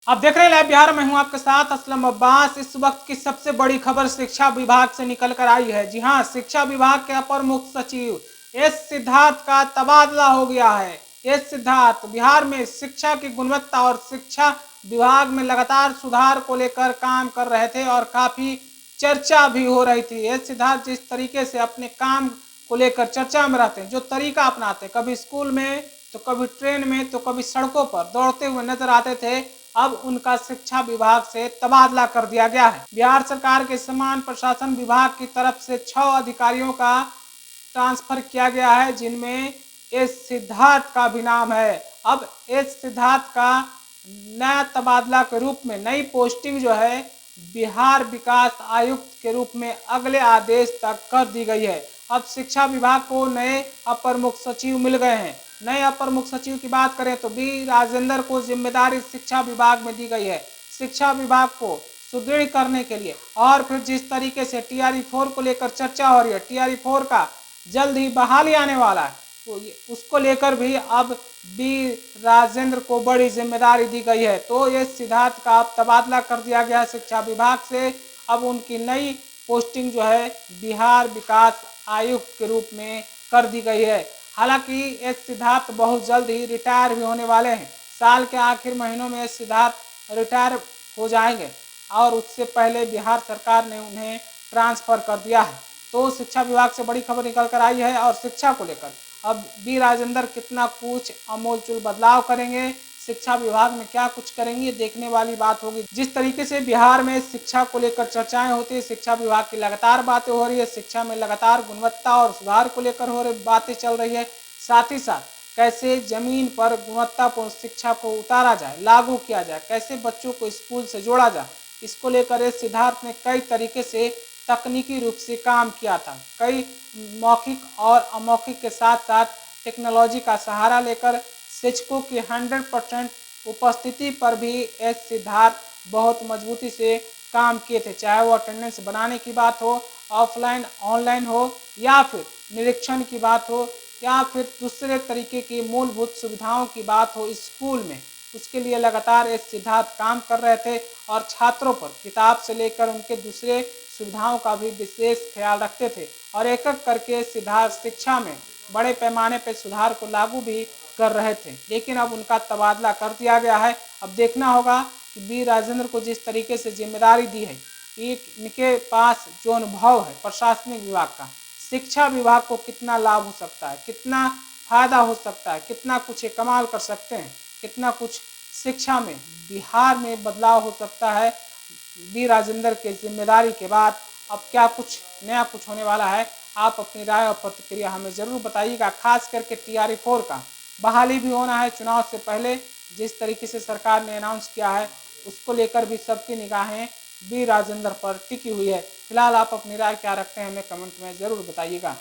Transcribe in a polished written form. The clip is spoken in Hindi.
आप देख रहे हैं लाइव बिहार में हूं आपके साथ असलम अब्बास। इस वक्त की सबसे बड़ी खबर शिक्षा विभाग से निकल कर आई है। जी हां, शिक्षा विभाग के अपर मुख्य सचिव एस सिद्धार्थ का तबादला हो गया है। एस सिद्धार्थ बिहार में शिक्षा की गुणवत्ता और शिक्षा विभाग में लगातार सुधार को लेकर काम कर रहे थे और काफी चर्चा भी हो रही थी। एस सिद्धार्थ जिस तरीके से अपने काम को लेकर चर्चा में रहते हैं, जो तरीका अपनाते, कभी स्कूल में तो कभी ट्रेन में तो कभी सड़कों पर दौड़ते हुए नजर आते थे, अब उनका शिक्षा विभाग से तबादला कर दिया गया है। बिहार सरकार के समान प्रशासन विभाग की तरफ से 6 अधिकारियों का ट्रांसफर किया गया है, जिनमें एस सिद्धार्थ का भी नाम है। अब एस सिद्धार्थ का नया तबादला के रूप में नई पोस्टिंग जो है बिहार विकास आयुक्त के रूप में अगले आदेश तक कर दी गई है। अब शिक्षा विभाग को नए अपर मुख्य सचिव मिल गए हैं। नए अपर मुख्य सचिव की बात करें तो बी राजेंद्र को जिम्मेदारी शिक्षा विभाग में दी गई है। शिक्षा विभाग को सुदृढ़ करने के लिए और फिर जिस तरीके से TRE-4 को लेकर चर्चा हो रही है, TRE-4 का जल्द ही बहाली आने वाला है, तो उसको लेकर भी अब बी राजेंद्र को बड़ी जिम्मेदारी दी गई है। तो ये सिद्धार्थ का अब तबादला कर दिया गया है शिक्षा विभाग से। अब उनकी नई पोस्टिंग जो है बिहार विकास आयुक्त के रूप में कर दी गई है। हालांकि एस सिद्धार्थ बहुत जल्द ही रिटायर भी होने वाले हैं। साल के आखिर महीनों में एस सिद्धार्थ रिटायर हो जाएंगे और उससे पहले बिहार सरकार ने उन्हें ट्रांसफर कर दिया है। तो शिक्षा विभाग से बड़ी खबर निकल कर आई है और शिक्षा को लेकर अब बी राजेंद्र कितना कुछ आमूलचूल बदलाव करेंगे, शिक्षा विभाग में क्या कुछ करेंगे, देखने वाली बात होगी। जिस तरीके से बिहार में शिक्षा को लेकर चर्चाएं होती है, शिक्षा विभाग की लगातार बातें हो रही है, शिक्षा में लगातार गुणवत्ता और सुधार को लेकर हो रही बातें चल रही है, साथ ही साथ कैसे जमीन पर गुणवत्तापूर्ण शिक्षा को उतारा जाए, लागू किया जाए, कैसे बच्चों को स्कूल से जोड़ा जाए, इसको लेकर एस सिद्धार्थ ने कई तरीके से तकनीकी रूप से काम किया था। कई मौखिक और अमौखिक के साथ साथ टेक्नोलॉजी का सहारा लेकर शिक्षकों की 100% उपस्थिति पर भी एस सिद्धार्थ बहुत मजबूती से काम किए थे। चाहे वो अटेंडेंस बनाने की बात हो, ऑफलाइन ऑनलाइन हो, या फिर निरीक्षण की बात हो, या फिर दूसरे तरीके की मूलभूत सुविधाओं की बात हो स्कूल में, उसके लिए लगातार एस सिद्धार्थ काम कर रहे थे और छात्रों पर किताब से लेकर उनके दूसरे सुविधाओं का भी विशेष ख्याल रखते थे और एक एक करके सिद्धार्थ शिक्षा में बड़े पैमाने पर सुधार को लागू भी कर रहे थे। लेकिन अब उनका तबादला कर दिया गया है। अब देखना होगा कि बी राजेंद्र को जिस तरीके से जिम्मेदारी दी है, इनके पास जो अनुभव है प्रशासनिक विभाग का, शिक्षा विभाग को कितना लाभ हो सकता है, कितना फायदा हो सकता है, कितना कुछ ये कमाल कर सकते हैं, कितना कुछ शिक्षा में बिहार में बदलाव हो सकता है। बी राजेंद्र के जिम्मेदारी के बाद अब क्या कुछ नया कुछ होने वाला है, आप अपनी राय और प्रतिक्रिया हमें ज़रूर बताइएगा। खास करके TRE-4 का बहाली भी होना है चुनाव से पहले, जिस तरीके से सरकार ने अनाउंस किया है, उसको लेकर भी सबकी निगाहें बी राजेंद्र पर टिकी हुई है। फिलहाल आप अपनी राय क्या रखते हैं हमें कमेंट में ज़रूर बताइएगा।